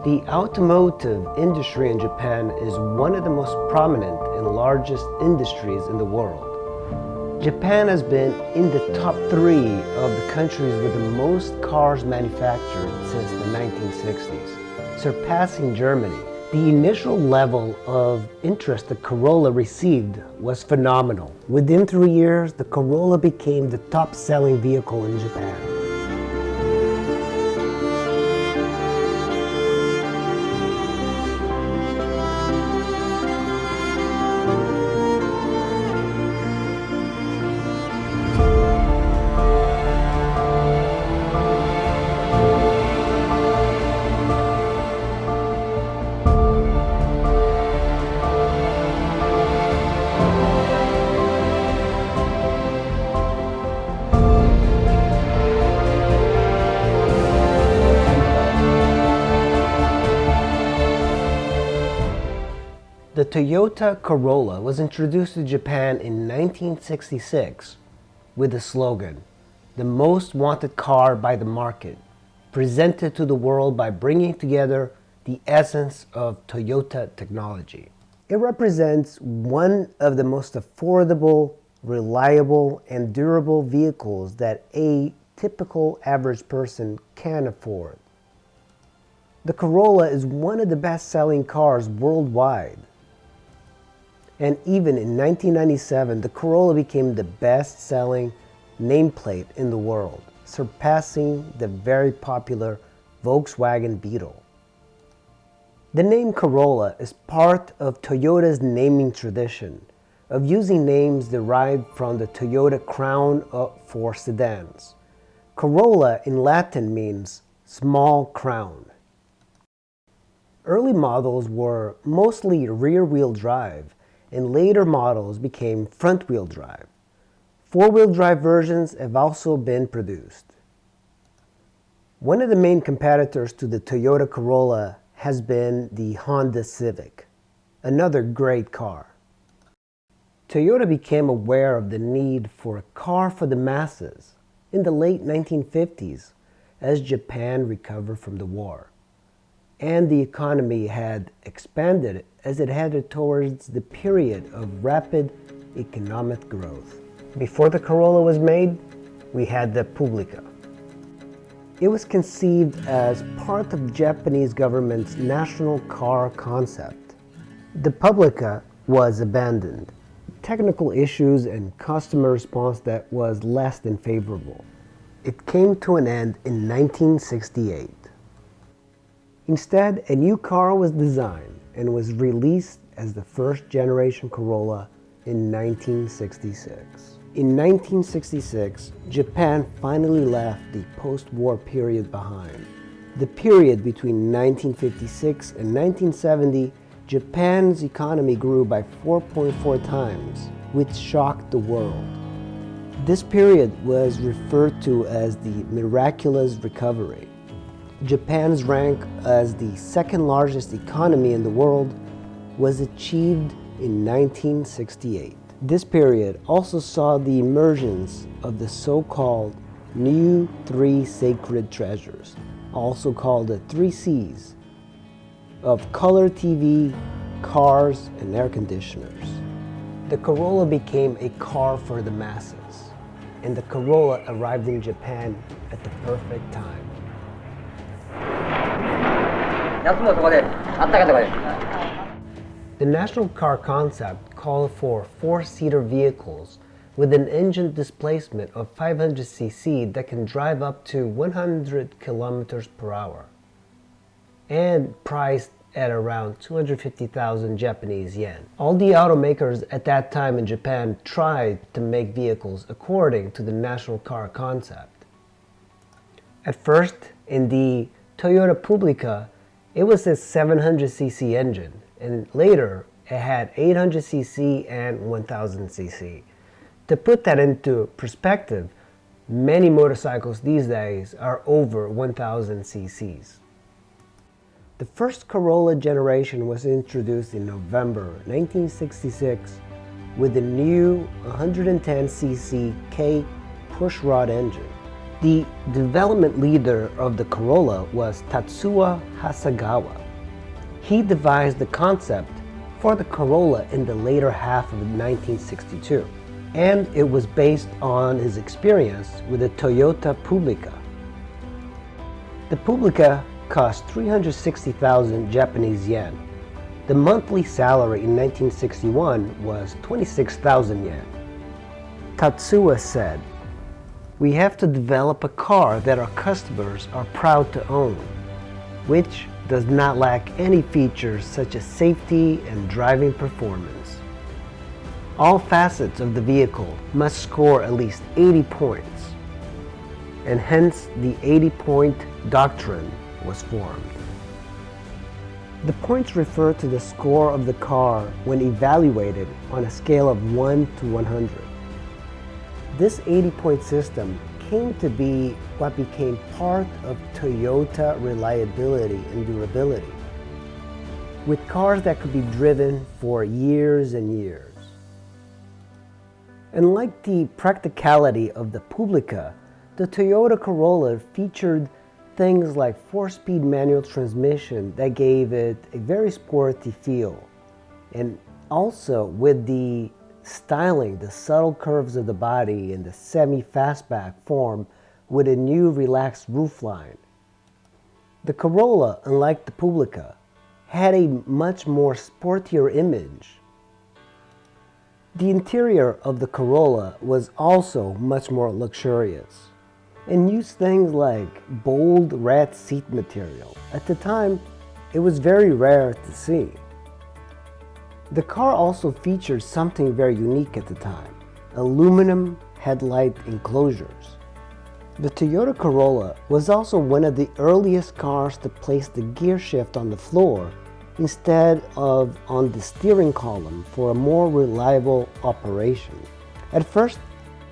The automotive industry in Japan is one of the most prominent and largest industries in the world. Japan has been in the top 3 of the countries with the most cars manufactured since the 1960s, surpassing Germany. The initial level of interest the Corolla received was phenomenal. Within 3 years, the Corolla became the top-selling vehicle in Japan. The Toyota Corolla was introduced to Japan in 1966 with the slogan, "The most wanted car by the market," presented to the world by bringing together the essence of Toyota technology. It represents one of the most affordable, reliable, and durable vehicles that a typical average person can afford. The Corolla is one of the best-selling cars worldwide. And even in 1997, the Corolla became the best-selling nameplate in the world, surpassing the very popular Volkswagen Beetle. The name Corolla is part of Toyota's naming tradition of using names derived from the Toyota crown for sedans. Corolla in Latin means small crown. Early models were mostly rear-wheel drive, and later models became front-wheel drive. Four-wheel drive versions have also been produced. One of the main competitors to the Toyota Corolla has been the Honda Civic, another great car. Toyota became aware of the need for a car for the masses in the late 1950s as Japan recovered from the war, and the economy had expanded as it headed towards the period of rapid economic growth. Before the Corolla was made, we had the Publica. It was conceived as part of the Japanese government's national car concept. The Publica was abandoned. Technical issues and customer response that was less than favorable. It came to an end in 1968. Instead, a new car was designed and was released as the first-generation Corolla in 1966. In 1966, Japan finally left the post-war period behind. The period between 1956 and 1970, Japan's economy grew by 4.4 times, which shocked the world. This period was referred to as the miraculous recovery. Japan's rank as the second largest economy in the world was achieved in 1968. This period also saw the emergence of the so-called New Three Sacred Treasures, also called the 3 C's, of color TV, cars, and air conditioners. The Corolla became a car for the masses, and the Corolla arrived in Japan at the perfect time. The national car concept called for 4-seater vehicles with an engine displacement of 500 cc that can drive up to 100 kilometers per hour, and priced at around 250,000 Japanese yen. All the automakers at that time in Japan tried to make vehicles according to the national car concept. At first, in the Toyota Publica, it was a 700cc engine, and later it had 800cc and 1000cc. To put that into perspective, many motorcycles these days are over 1000 cc's. The first Corolla generation was introduced in November 1966 with the new 110cc K pushrod engine. The development leader of the Corolla was Tatsuya Hasegawa. He devised the concept for the Corolla in the later half of 1962, and it was based on his experience with the Toyota Publica. The Publica cost 360,000 Japanese yen. The monthly salary in 1961 was 26,000 yen. Tatsuya said, "We have to develop a car that our customers are proud to own, which does not lack any features such as safety and driving performance. All facets of the vehicle must score at least 80 points, and hence the 80-point doctrine was formed." The points refer to the score of the car when evaluated on a scale of 1 to 100. This 80-point system came to be what became part of Toyota reliability and durability, with cars that could be driven for years and years. Unlike the practicality of the Publica, the Toyota Corolla featured things like 4-speed manual transmission that gave it a very sporty feel, and also with the styling, the subtle curves of the body and the semi-fastback form with a new relaxed roofline. The Corolla, unlike the Publica, had a much more sportier image. The interior of the Corolla was also much more luxurious and used things like bold red seat material. At the time, it was very rare to see. The car also featured something very unique at the time: aluminum headlight enclosures. The Toyota Corolla was also one of the earliest cars to place the gear shift on the floor instead of on the steering column for a more reliable operation. At first,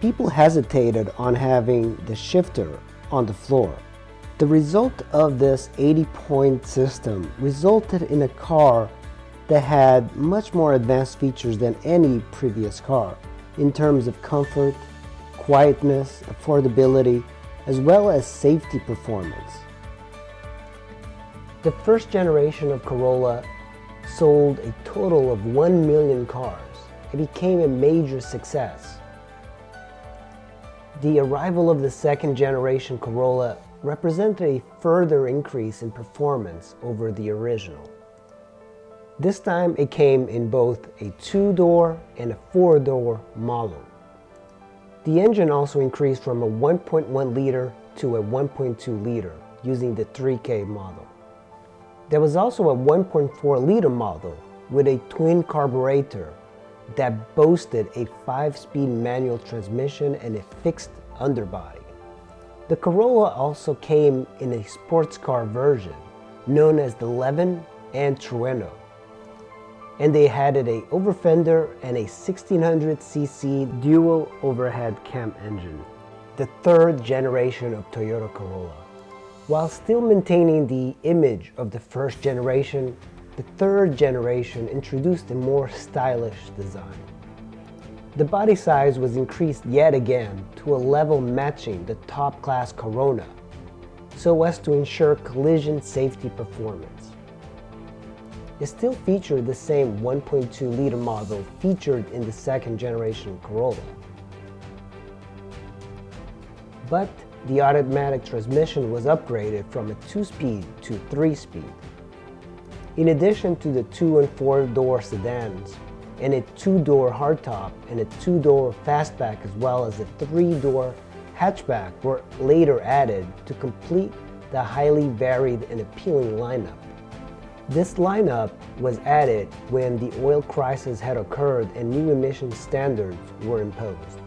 people hesitated on having the shifter on the floor. The result of this 80-point system resulted in a car that had much more advanced features than any previous car in terms of comfort, quietness, affordability, as well as safety performance. The first generation of Corolla sold a total of 1 million cars. It became a major success. The arrival of the second generation Corolla represented a further increase in performance over the original. This time it came in both a 2-door and a 4-door model. The engine also increased from a 1.1 liter to a 1.2 liter using the 3K model. There was also a 1.4 liter model with a twin carburetor that boasted a 5-speed manual transmission and a fixed underbody. The Corolla also came in a sports car version known as the Levin and Trueno, and they added a over-fender and a 1600cc dual overhead cam engine, the third generation of Toyota Corolla. While still maintaining the image of the first generation, the third generation introduced a more stylish design. The body size was increased yet again to a level matching the top-class Corona, so as to ensure collision safety performance. It still featured the same 1.2 liter model featured in the second generation Corolla, but the automatic transmission was upgraded from a 2-speed to 3-speed. In addition to the 2- and 4-door sedans, and a 2-door hardtop and a 2-door fastback as well as a 3-door hatchback were later added to complete the highly varied and appealing lineup. This lineup was added when the oil crisis had occurred and new emission standards were imposed.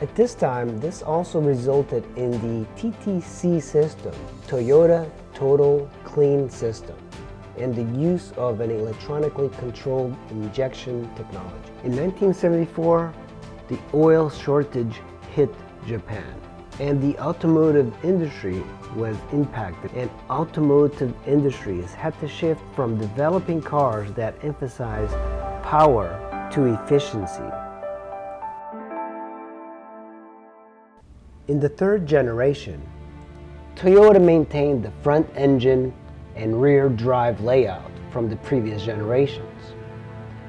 At this time, this also resulted in the TTC system, Toyota Total Clean System, and the use of an electronically controlled injection technology. In 1974, the oil shortage hit Japan, and the automotive industry was impacted, and automotive industries had to shift from developing cars that emphasize power to efficiency. In the third generation, Toyota maintained the front engine and rear drive layout from the previous generations,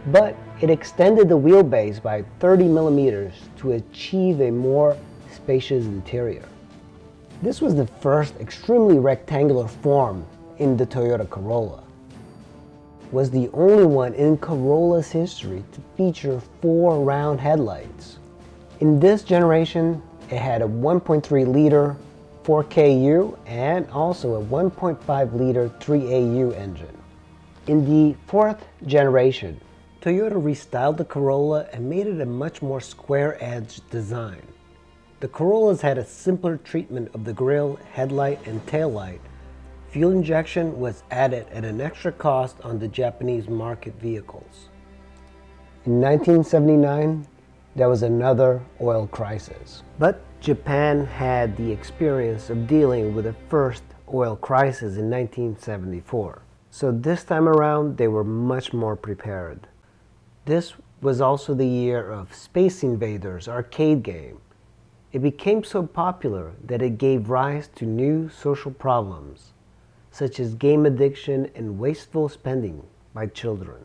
but it extended the wheelbase by 30 millimeters to achieve a more spacious interior. This was the first extremely rectangular form in the Toyota Corolla. It was the only one in Corolla's history to feature 4 round headlights. In this generation, it had a 1.3-liter 4KU and also a 1.5-liter 3AU engine. In the fourth generation, Toyota restyled the Corolla and made it a much more square-edged design. The Corollas had a simpler treatment of the grille, headlight, and taillight. Fuel injection was added at an extra cost on the Japanese market vehicles. In 1979, there was another oil crisis. But Japan had the experience of dealing with the first oil crisis in 1974. So this time around, they were much more prepared. This was also the year of Space Invaders arcade game. It became so popular that it gave rise to new social problems, such as game addiction and wasteful spending by children.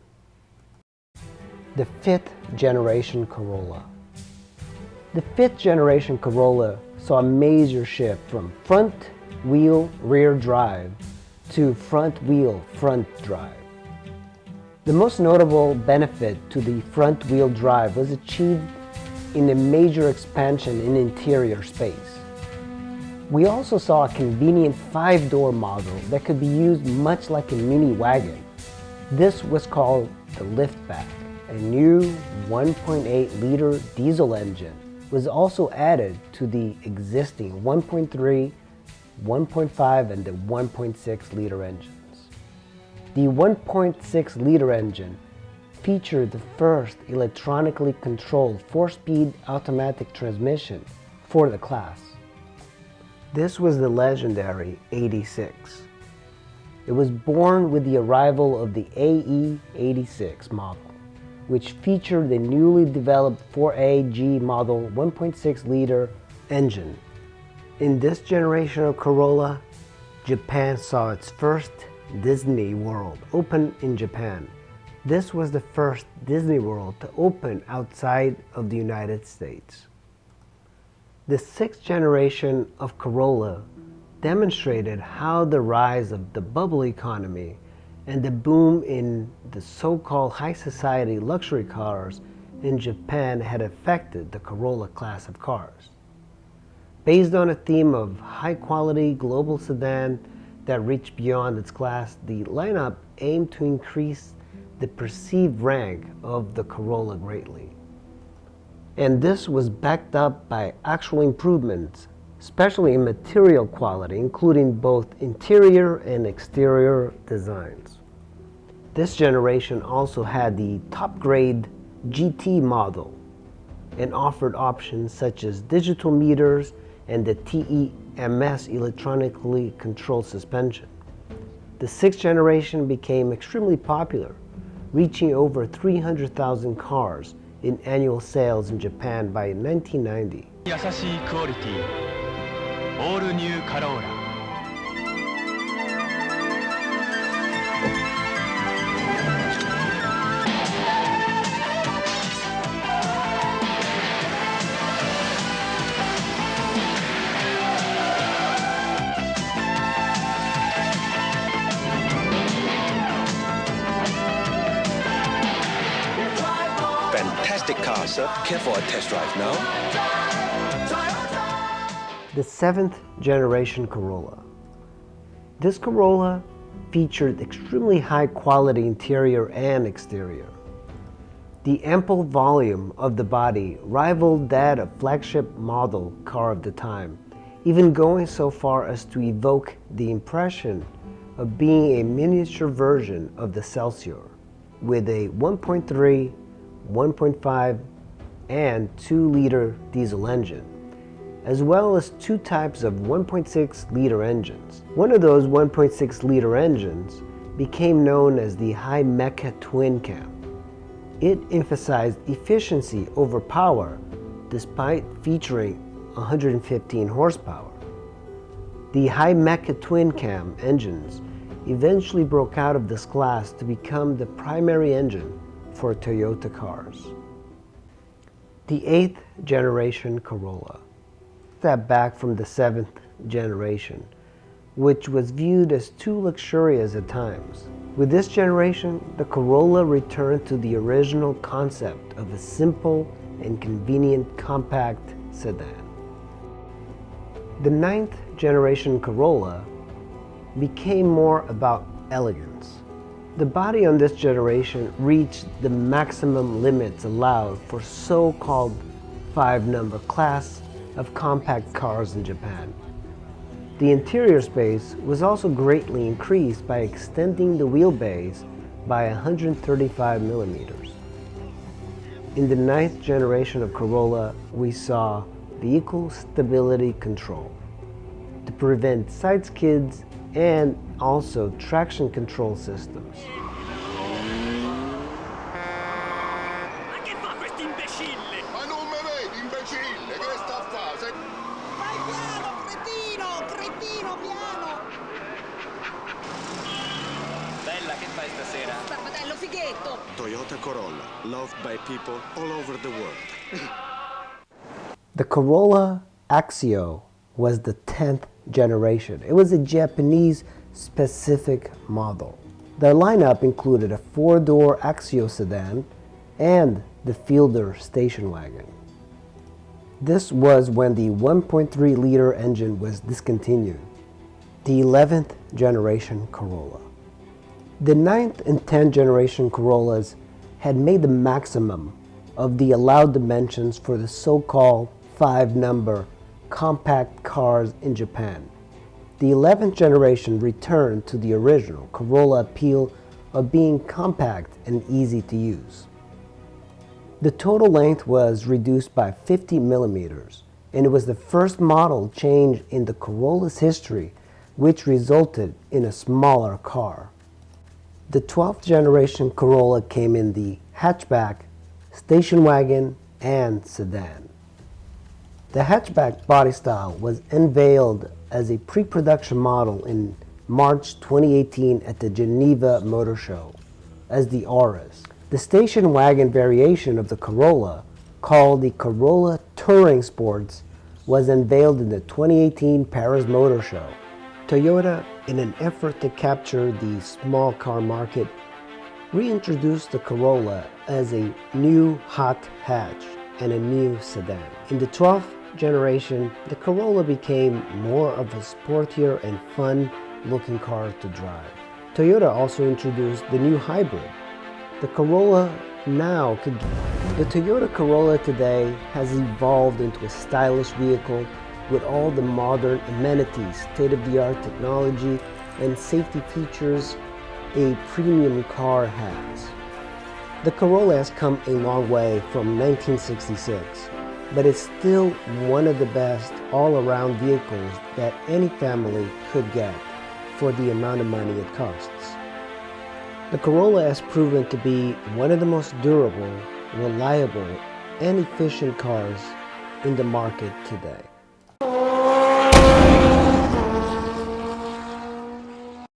The fifth generation Corolla. The fifth generation Corolla saw a major shift from front wheel rear drive to front wheel front drive. The most notable benefit to the front wheel drive was achieved in a major expansion in interior space. We also saw a convenient 5-door model that could be used much like a mini wagon. This was called the liftback. A new 1.8-liter diesel engine was also added to the existing 1.3, 1.5, and the 1.6-liter engines. The 1.6-liter engine featured the first electronically controlled 4-speed automatic transmission for the class. This was the legendary 86. It was born with the arrival of the AE86 model, which featured the newly developed 4AG model 1.6-liter engine. In this generation of Corolla, Japan saw its first Disney World open in Japan. This was the first Disney World to open outside of the United States. The sixth generation of Corolla demonstrated how the rise of the bubble economy and the boom in the so-called high society luxury cars in Japan had affected the Corolla class of cars. Based on a theme of high-quality global sedan that reached beyond its class, the lineup aimed to increase the perceived rank of the Corolla greatly. And this was backed up by actual improvements, especially in material quality, including both interior and exterior designs. This generation also had the top-grade GT model and offered options such as digital meters and the TEMS electronically controlled suspension. The sixth generation became extremely popular, reaching over 300,000 cars in annual sales in Japan by 1990. 優しいクオリティオールニューカローラ Fantastic car, sir. Care for a test drive now? The seventh generation Corolla. This Corolla featured extremely high quality interior and exterior. The ample volume of the body rivaled that of flagship model car of the time, even going so far as to evoke the impression of being a miniature version of the Celsior, with a 1.3, 1.5, and 2-liter diesel engine, as well as two types of 1.6-liter engines. One of those 1.6-liter engines became known as the High Mecha Twin Cam. It emphasized efficiency over power despite featuring 115 horsepower. The high mecha twin-cam engines eventually broke out of this class to become the primary engine for Toyota cars. The 8th generation Corolla. Step back from the 7th generation, which was viewed as too luxurious at times. With this generation, the Corolla returned to the original concept of a simple and convenient compact sedan. The 9th generation Corolla became more about elegance. The body on this generation reached the maximum limits allowed for so-called 5-number class of compact cars in Japan. The interior space was also greatly increased by extending the wheelbase by 135 millimeters. In the 9th generation of Corolla, we saw vehicle stability control to prevent side skids and also traction control systems. Ma che fa questo imbecille? Ma non me vedi, imbecille, che sta a fare? Vai piano, cretino, piano! Bella, che fai stasera? Barbatello fighetto! Toyota Corolla, loved by people all over the world. The Corolla Axio was the 10th generation. It was a Japanese specific model. Their lineup included a 4-door Axio sedan and the Fielder station wagon. This was when the 1.3-liter engine was discontinued. The 11th generation Corolla. The 9th and 10th generation Corollas had made the maximum of the allowed dimensions for the so-called 5-number compact cars in Japan. The 11th generation returned to the original Corolla appeal of being compact and easy to use. The total length was reduced by 50 millimeters, and it was the first model change in the Corolla's history, which resulted in a smaller car. The 12th generation Corolla came in the hatchback, station wagon, and sedan. The hatchback body style was unveiled as a pre-production model in March 2018 at the Geneva Motor Show as the Auris. The station wagon variation of the Corolla, called the Corolla Touring Sports, was unveiled in the 2018 Paris Motor Show. Toyota, in an effort to capture the small car market, reintroduced the Corolla as a new hot hatch and a new sedan. In the 12th generation, the Corolla became more of a sportier and fun-looking car to drive. Toyota also introduced the new hybrid. The Toyota Corolla today has evolved into a stylish vehicle with all the modern amenities, state-of-the-art technology, and safety features a premium car has. The Corolla has come a long way from 1966, but it's still one of the best all-around vehicles that any family could get for the amount of money it costs. The Corolla has proven to be one of the most durable, reliable, and efficient cars in the market today.